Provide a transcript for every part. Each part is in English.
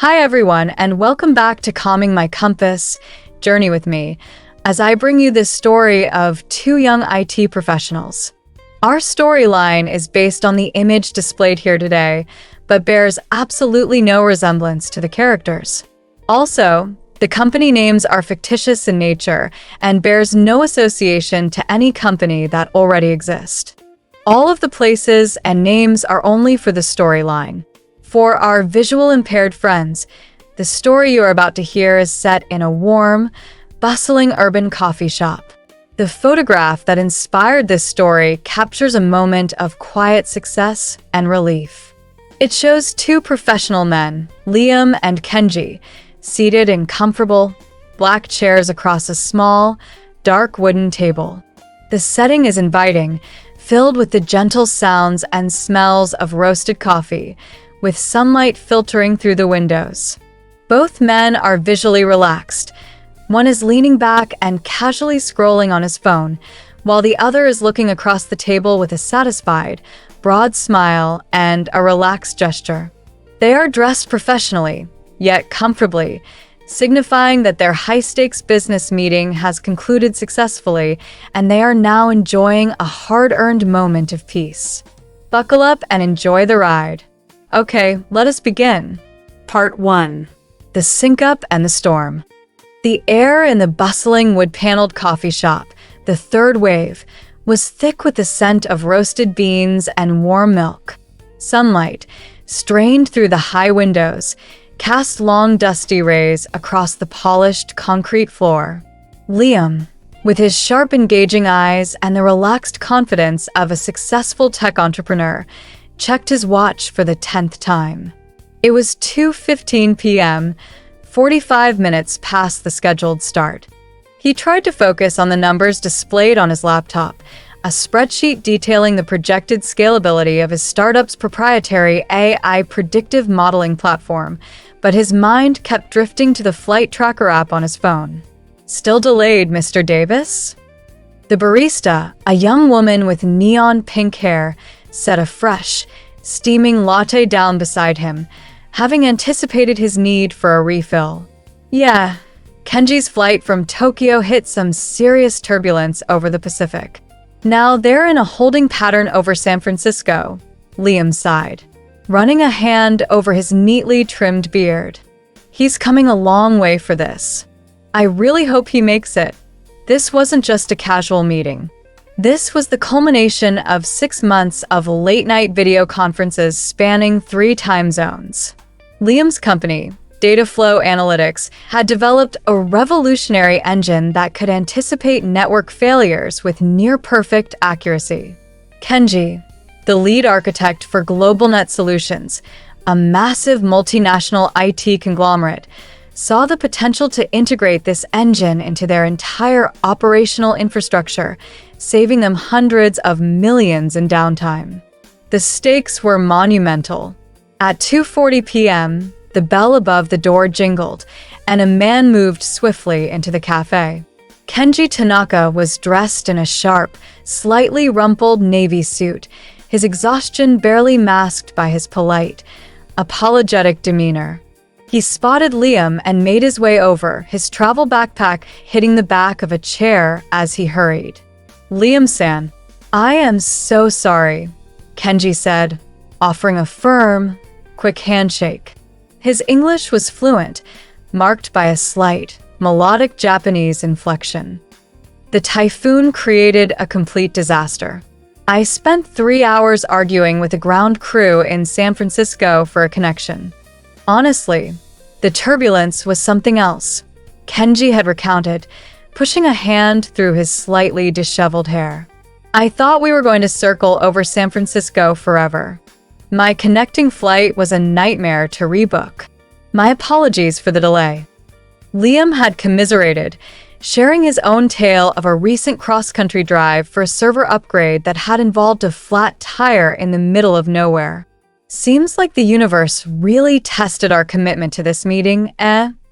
Hi everyone, and welcome back to Calming My Compass. Journey with me as I bring you this story of two young IT professionals. Our storyline is based on the image displayed here today, but bears absolutely no resemblance to the characters. Also, the company names are fictitious in nature and bears no association to any company that already exists. All of the places and names are only for the storyline. For our visual impaired friends, the story you are about to hear is set in a warm, bustling urban coffee shop. The photograph that inspired this story captures a moment of quiet success and relief. It shows two professional men, Liam and Kenji, seated in comfortable, black chairs across a small, dark wooden table. The setting is inviting, filled with the gentle sounds and smells of roasted coffee, with sunlight filtering through the windows. Both men are visually relaxed. One is leaning back and casually scrolling on his phone, while the other is looking across the table with a satisfied, broad smile and a relaxed gesture. They are dressed professionally, yet comfortably, signifying that their high-stakes business meeting has concluded successfully and they are now enjoying a hard-earned moment of peace. Buckle up and enjoy the ride. Okay, let us begin. Part 1. The Sync-Up and the Storm. The air in the bustling wood-paneled coffee shop, the third wave, was thick with the scent of roasted beans and warm milk. Sunlight, strained through the high windows, cast long dusty rays across the polished concrete floor. Liam, with his sharp engaging eyes and the relaxed confidence of a successful tech entrepreneur, checked his watch for the 10th time. It was 2:15 p.m., 45 minutes past the scheduled start. He tried to focus on the numbers displayed on his laptop, a spreadsheet detailing the projected scalability of his startup's proprietary AI predictive modeling platform, but his mind kept drifting to the flight tracker app on his phone. Still delayed, Mr. Davis? The barista, a young woman with neon pink hair, set a fresh, steaming latte down beside him, having anticipated his need for a refill. Yeah, Kenji's flight from Tokyo hit some serious turbulence over the Pacific. Now they're in a holding pattern over San Francisco, Liam sighed, running a hand over his neatly trimmed beard. He's coming a long way for this. I really hope he makes it. This wasn't just a casual meeting. This was the culmination of 6 months of late-night video conferences spanning 3 time zones. Liam's company, Dataflow Analytics, had developed a revolutionary engine that could anticipate network failures with near-perfect accuracy. Kenji, the lead architect for GlobalNet Solutions, a massive multinational IT conglomerate, saw the potential to integrate this engine into their entire operational infrastructure, saving them hundreds of millions in downtime. The stakes were monumental. At 2:40 p.m., the bell above the door jingled, and a man moved swiftly into the cafe. Kenji Tanaka was dressed in a sharp, slightly rumpled navy suit, his exhaustion barely masked by his polite, apologetic demeanor. He spotted Liam and made his way over, his travel backpack hitting the back of a chair as he hurried. Liam-san, I am so sorry, Kenji said, offering a firm, quick handshake. His English was fluent, marked by a slight, melodic Japanese inflection. The typhoon created a complete disaster. I spent 3 hours arguing with a ground crew in San Francisco for a connection. Honestly, the turbulence was something else, Kenji had recounted, pushing a hand through his slightly disheveled hair. I thought we were going to circle over San Francisco forever. My connecting flight was a nightmare to rebook. My apologies for the delay. Liam had commiserated, sharing his own tale of a recent cross-country drive for a server upgrade that had involved a flat tire in the middle of nowhere. Seems like the universe really tested our commitment to this meeting,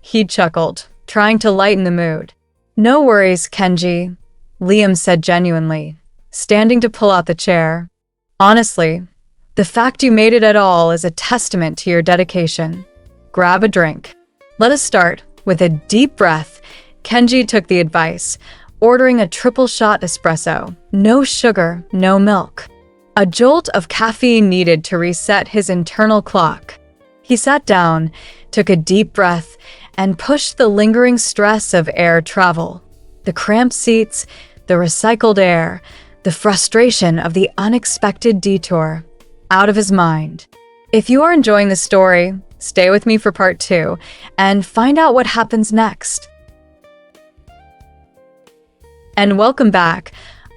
he chuckled, trying to lighten the mood. No worries, Kenji, Liam said genuinely, standing to pull out the chair. Honestly, the fact you made it at all is a testament to your dedication. grab a drink. Let us start. With a deep breath, Kenji took the advice, ordering a triple shot espresso. No sugar, no milk. A jolt of caffeine needed to reset his internal clock. He sat down, took a deep breath, and pushed the lingering stress of air travel. The cramped seats, the recycled air, the frustration of the unexpected detour out of his mind. If you are enjoying this story, stay with me for part 2 and find out what happens next. And welcome back.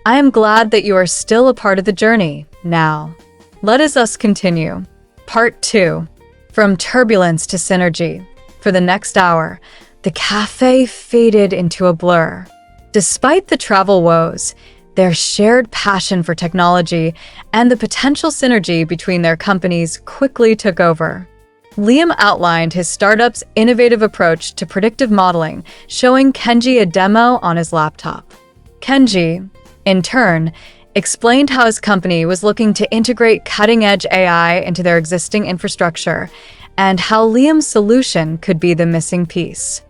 I am glad that you are still a part of the journey. Now, let us continue. Part 2. From turbulence to synergy. For the next hour, the cafe faded into a blur. Despite the travel woes, their shared passion for technology and the potential synergy between their companies quickly took over. Liam outlined his startup's innovative approach to predictive modeling, showing Kenji a demo on his laptop. Kenji, in turn, explained how his company was looking to integrate cutting-edge AI into their existing infrastructure and how Liam's solution could be the missing piece.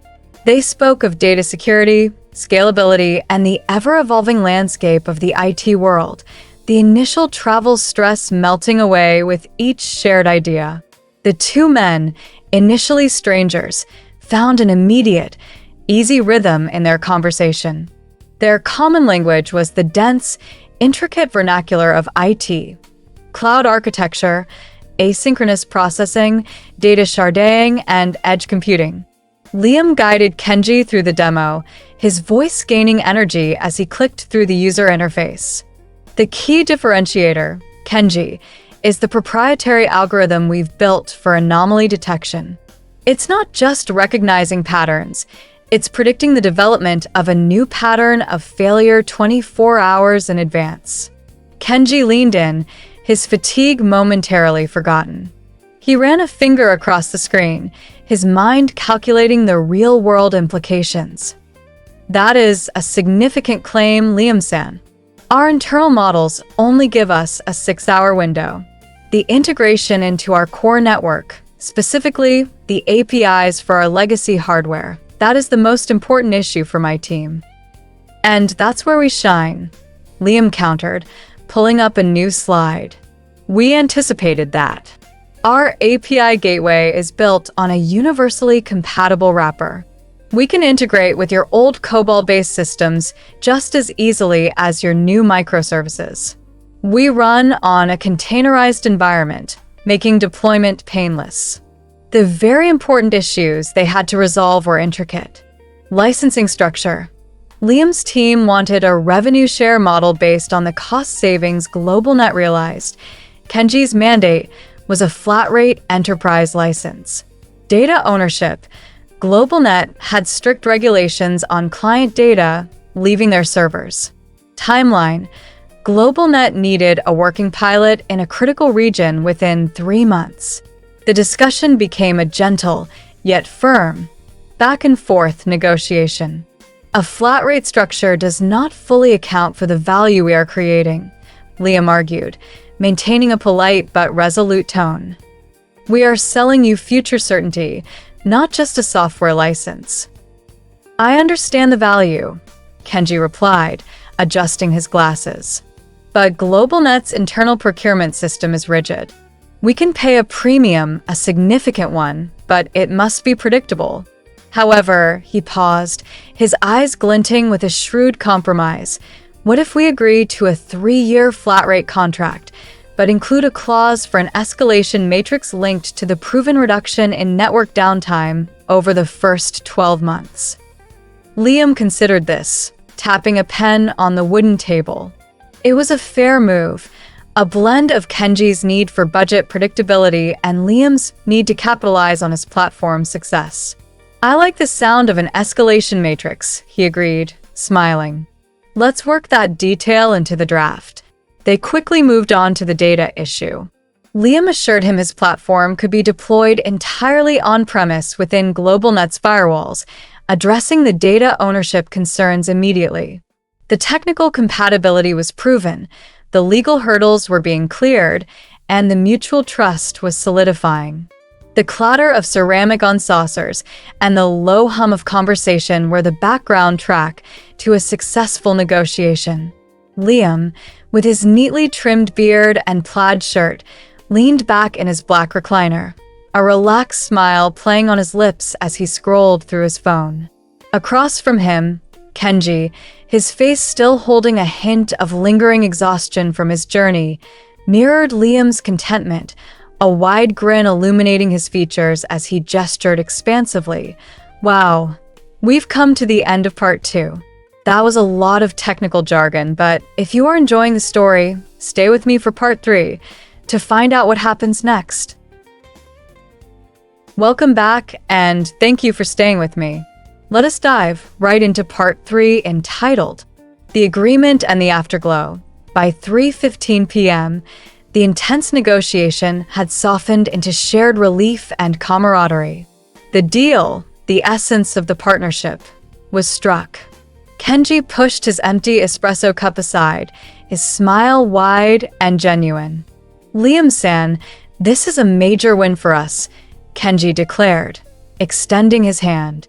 They spoke of data security, scalability, and the ever-evolving landscape of the IT world, the initial travel stress melting away with each shared idea. The two men, initially strangers, found an immediate, easy rhythm in their conversation. Their common language was the dense, intricate vernacular of IT, cloud architecture, asynchronous processing, data sharding, and edge computing. Liam guided Kenji through the demo, his voice gaining energy as he clicked through the user interface. The key differentiator, Kenji, is the proprietary algorithm we've built for anomaly detection. It's not just recognizing patterns, it's predicting the development of a new pattern of failure 24 hours in advance. Kenji leaned in, his fatigue momentarily forgotten. He ran a finger across the screen, his mind calculating the real-world implications. That is a significant claim, Liam-san. Our internal models only give us a 6-hour window. The integration into our core network, specifically the APIs for our legacy hardware, that is the most important issue for my team. And that's where we shine, Liam countered, pulling up a new slide. We anticipated that. Our API gateway is built on a universally compatible wrapper. We can integrate with your old COBOL-based systems just as easily as your new microservices. We run on a containerized environment, making deployment painless. The very important issues they had to resolve were intricate. Licensing structure. Liam's team wanted a revenue share model based on the cost savings GlobalNet realized. Kenji's mandate was a flat-rate enterprise license. Data ownership. GlobalNet had strict regulations on client data leaving their servers. Timeline. GlobalNet needed a working pilot in a critical region within 3 months. The discussion became a gentle, yet firm, back-and-forth negotiation. A flat-rate structure does not fully account for the value we are creating, Liam argued, maintaining a polite but resolute tone. We are selling you future certainty, not just a software license. I understand the value, Kenji replied, adjusting his glasses. But GlobalNet's internal procurement system is rigid. We can pay a premium, a significant one, but it must be predictable. However, he paused, his eyes glinting with a shrewd compromise. What if we agree to a 3-year flat-rate contract, but include a clause for an escalation matrix linked to the proven reduction in network downtime over the first 12 months? Liam considered this, tapping a pen on the wooden table. It was a fair move, a blend of Kenji's need for budget predictability and Liam's need to capitalize on his platform's success. I like the sound of an escalation matrix, he agreed, smiling. Let's work that detail into the draft. They quickly moved on to the data issue. Liam assured him his platform could be deployed entirely on-premise within GlobalNet's firewalls, addressing the data ownership concerns immediately. The technical compatibility was proven, the legal hurdles were being cleared, and the mutual trust was solidifying. The clatter of ceramic on saucers and the low hum of conversation were the background track to a successful negotiation. Liam, with his neatly trimmed beard and plaid shirt, leaned back in his black recliner, a relaxed smile playing on his lips as he scrolled through his phone. Across from him, Kenji, his face still holding a hint of lingering exhaustion from his journey, mirrored Liam's contentment, a wide grin illuminating his features as he gestured expansively. Wow, we've come to the end of part 2. That was a lot of technical jargon, but if you are enjoying the story, stay with me for part 3 to find out what happens next. Welcome back, and thank you for staying with me. Let us dive right into part 3 entitled The Agreement and the Afterglow. By 3:15 p.m., the intense negotiation had softened into shared relief and camaraderie. The deal, the essence of the partnership, was struck. Kenji pushed his empty espresso cup aside, his smile wide and genuine. "Liam-san, this is a major win for us," Kenji declared, extending his hand.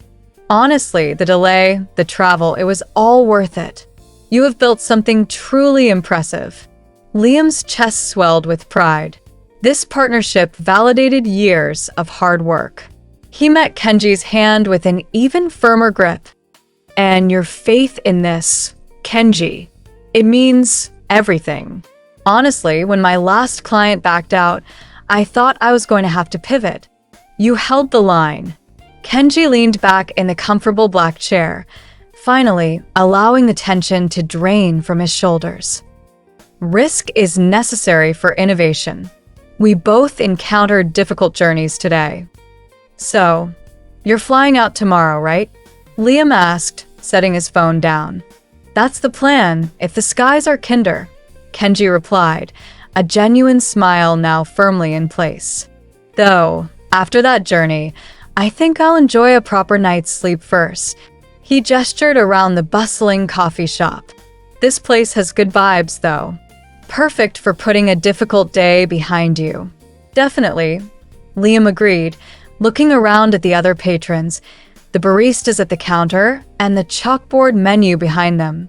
"Honestly, the delay, the travel, it was all worth it. You have built something truly impressive." Liam's chest swelled with pride. This partnership validated years of hard work. He met Kenji's hand with an even firmer grip. "And your faith in this, Kenji, it means everything. Honestly, when my last client backed out, I thought I was going to have to pivot. You held the line." Kenji leaned back in the comfortable black chair, finally allowing the tension to drain from his shoulders. "Risk is necessary for innovation. We both encountered difficult journeys today." "So, you're flying out tomorrow, right?" Liam asked, setting his phone down. "That's the plan, if the skies are kinder," Kenji replied, a genuine smile now firmly in place. "Though, after that journey, I think I'll enjoy a proper night's sleep first." He gestured around the bustling coffee shop. "This place has good vibes, though. Perfect for putting a difficult day behind you." "Definitely," Liam agreed, looking around at the other patrons, the baristas at the counter, and the chalkboard menu behind them.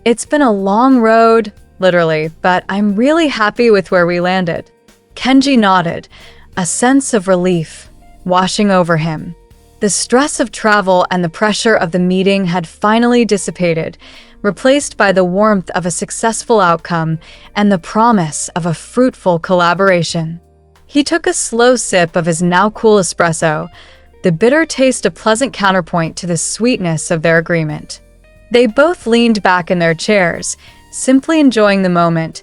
"It's been a long road, literally, but I'm really happy with where we landed." Kenji nodded, a sense of relief washing over him. The stress of travel and the pressure of the meeting had finally dissipated, replaced by the warmth of a successful outcome and the promise of a fruitful collaboration. He took a slow sip of his now cool espresso, the bitter taste a pleasant counterpoint to the sweetness of their agreement. They both leaned back in their chairs, simply enjoying the moment,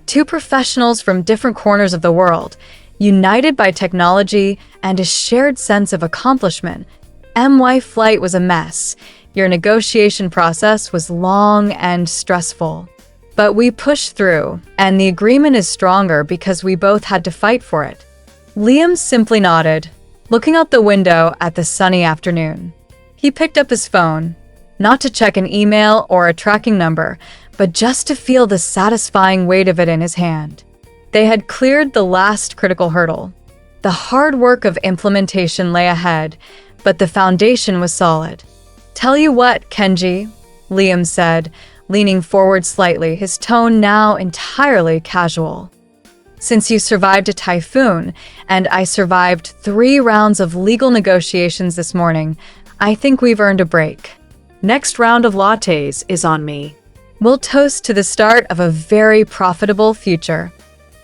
two professionals from different corners of the world, united by technology and a shared sense of accomplishment. My flight was a mess. Your negotiation process was long and stressful. But we pushed through, and the agreement is stronger because we both had to fight for it. Liam simply nodded, looking out the window at the sunny afternoon. He picked up his phone, not to check an email or a tracking number, but just to feel the satisfying weight of it in his hand. They had cleared the last critical hurdle. The hard work of implementation lay ahead, but the foundation was solid. "Tell you what, Kenji," Liam said, leaning forward slightly, his tone now entirely casual. "Since you survived a typhoon, and I survived 3 rounds of legal negotiations this morning, I think we've earned a break. Next round of lattes is on me. We'll toast to the start of a very profitable future."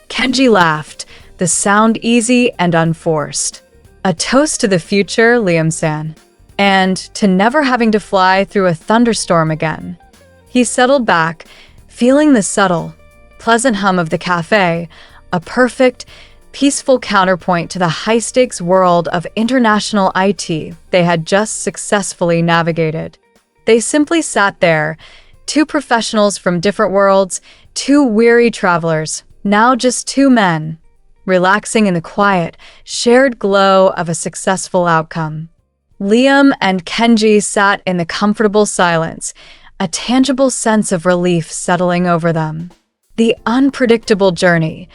Kenji laughed, the sound easy and unforced. "A toast to the future, Liam-san. And to never having to fly through a thunderstorm again." He settled back, feeling the subtle, pleasant hum of the cafe, a perfect, peaceful counterpoint to the high-stakes world of international IT they had just successfully navigated. They simply sat there, two professionals from different worlds, two weary travelers, now just two men, relaxing in the quiet, shared glow of a successful outcome. Liam and Kenji sat in the comfortable silence, a tangible sense of relief settling over them. The unpredictable journey,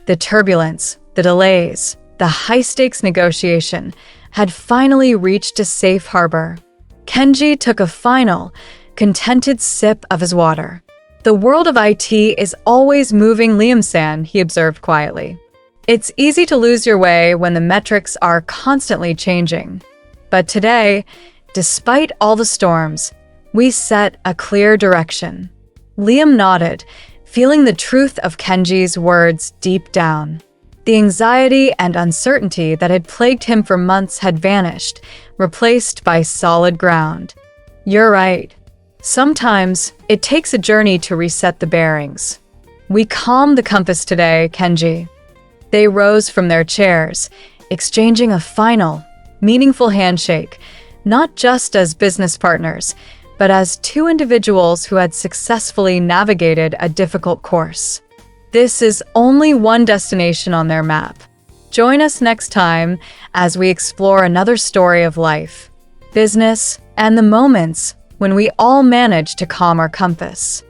the turbulence, the delays, The high-stakes negotiation had finally reached a safe harbor. Kenji took a final, contented sip of his water. "The world of IT is always moving, Liam-san," he observed quietly. "It's easy to lose your way when the metrics are constantly changing. But today, despite all the storms, we set a clear direction." Liam nodded, feeling the truth of Kenji's words deep down. The anxiety and uncertainty that had plagued him for months had vanished, replaced by solid ground. "You're right. Sometimes it takes a journey to reset the bearings. We calmed the compass today, Kenji." They rose from their chairs, exchanging a final, meaningful handshake, not just as business partners, but as two individuals who had successfully navigated a difficult course. This is only one destination on their map. Join us next time as we explore another story of life, business, and the moments when we all manage to calm our compass.